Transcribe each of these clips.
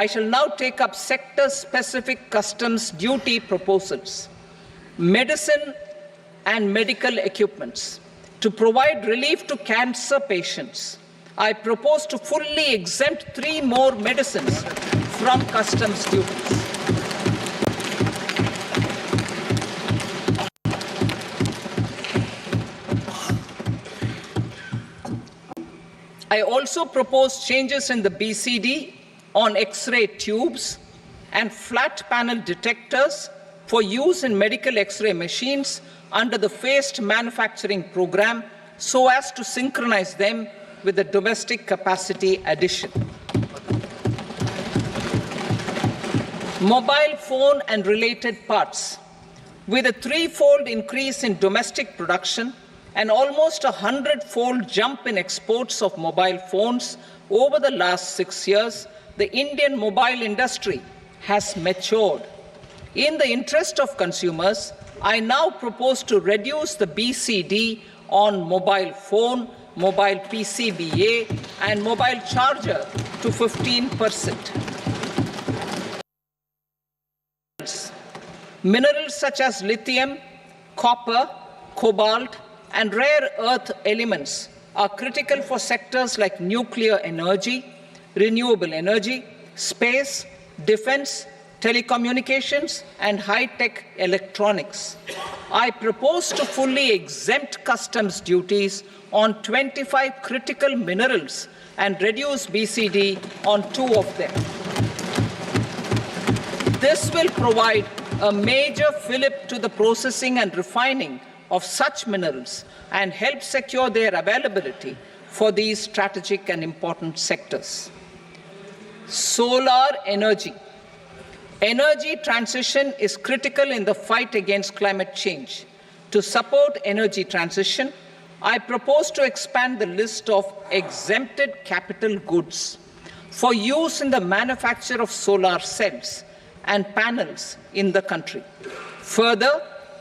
I shall now take up sector-specific customs duty proposals. Medicine and medical equipments. To provide relief to cancer patients, I propose to fully exempt 3 more medicines from customs duties. I also propose changes in the BCD on X-ray tubes and flat panel detectors for use in medical X-ray machines under the phased manufacturing program so as to synchronize them with the domestic capacity addition. Mobile phone and related parts. With a 3-fold increase in domestic production and almost a 100-fold jump in exports of mobile phones over the last 6 years, the Indian mobile industry has matured. In the interest of consumers, I now propose to reduce the BCD on mobile phone, mobile PCBA, and mobile charger to 15%. Minerals such as lithium, copper, cobalt, and rare earth elements are critical for sectors like nuclear energy, renewable energy, space, defense, telecommunications, and high-tech electronics. I propose to fully exempt customs duties on 25 critical minerals and reduce BCD on 2 of them. This will provide a major fillip to the processing and refining of such minerals and help secure their availability for these strategic and important sectors. Solar energy. Energy transition is critical in the fight against climate change. To support energy transition, I propose to expand the list of exempted capital goods for use in the manufacture of solar cells and panels in the country. Further,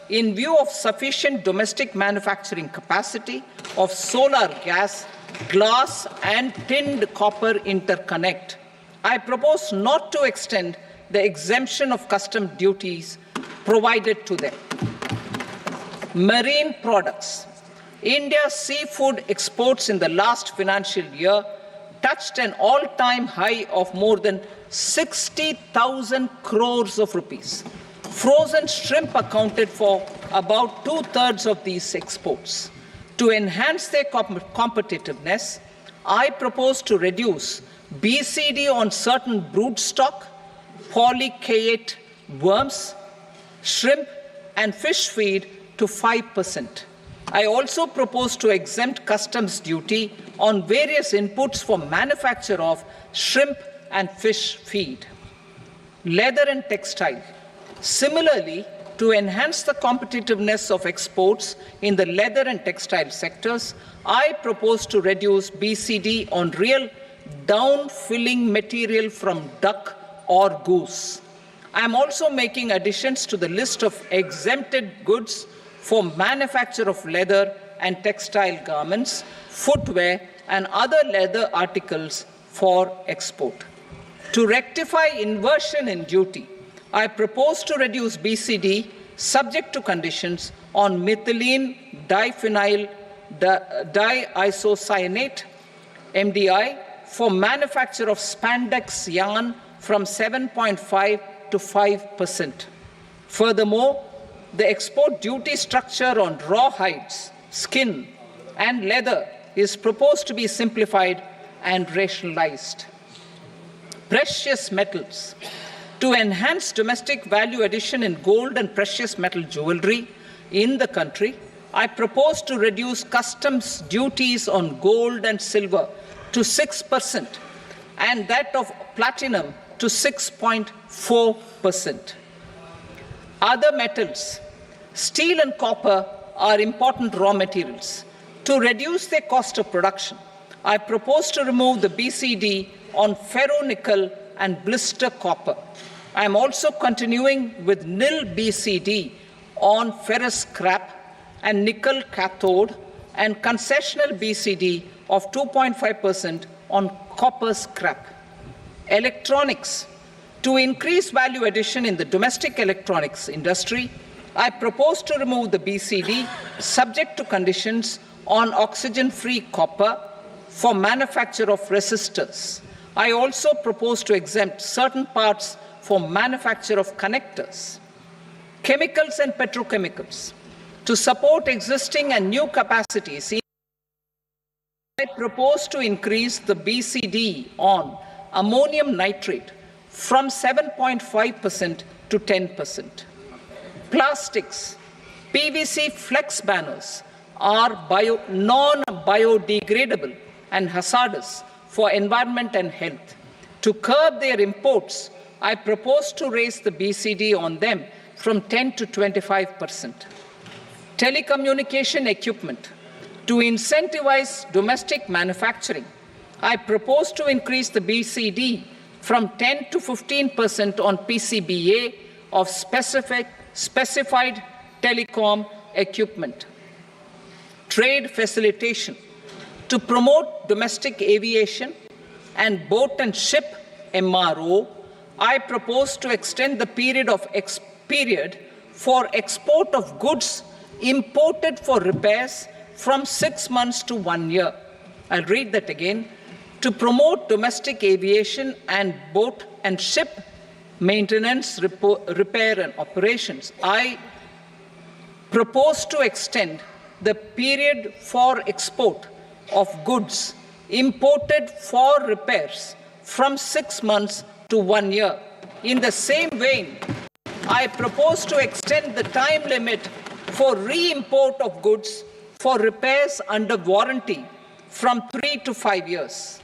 in view of sufficient domestic manufacturing capacity of solar gas, glass, and tinned copper interconnect, I propose not to extend the exemption of custom duties provided to them. Marine products. India's seafood exports in the last financial year touched an all-time high of more than 60,000 crores of rupees. Frozen shrimp accounted for about 2/3 of these exports. To enhance their competitiveness, I propose to reduce BCD on certain broodstock, polychaete worms, shrimp, and fish feed to 5%. I also propose to exempt customs duty on various inputs for manufacture of shrimp and fish feed. Leather and textile. Similarly, to enhance the competitiveness of exports in the leather and textile sectors, I propose to reduce BCD on real down-filling material from duck or goose. I am also making additions to the list of exempted goods for manufacture of leather and textile garments, footwear, and other leather articles for export. To rectify inversion in duty, I propose to reduce BCD subject to conditions on methylene diphenyl diisocyanate (MDI) for manufacture of spandex yarn from 7.5 to 5%. Furthermore, the export duty structure on raw hides, skin, and leather is proposed to be simplified and rationalized. Precious metals. To enhance domestic value addition in gold and precious metal jewelry in the country, I propose to reduce customs duties on gold and silver to 6% and that of platinum to 6.4%. Other metals. Steel and copper are important raw materials. To reduce their cost of production, I propose to remove the BCD on ferronickel and blister copper. I am also continuing with nil BCD on ferrous scrap and nickel cathode and concessional BCD of 2.5% on copper scrap. Electronics. To increase value addition in the domestic electronics industry, I propose to remove the BCD subject to conditions on oxygen-free copper for manufacture of resistors. I also propose to exempt certain parts for manufacture of connectors. Chemicals and petrochemicals. To support existing and new capacities, I propose to increase the BCD on ammonium nitrate from 7.5% to 10%. Plastics. PVC flex banners are non-biodegradable and hazardous for environment and health. To curb their imports, I propose to raise the BCD on them from 10 to 25%. Telecommunication equipment. To incentivize domestic manufacturing, I propose to increase the BCD from 10 to 15% on PCBA of specified telecom equipment. Trade facilitation. To promote domestic aviation and boat and ship MRO, I propose to extend the period for export of goods imported for repairs from 6 months to 1 year. I'll read that again. To promote domestic aviation and boat and ship maintenance, repair and operations, I propose to extend the period for export of goods imported for repairs from 6 months to 1 year. In the same vein, I propose to extend the time limit for re-import of goods for repairs under warranty from 3 to 5 years.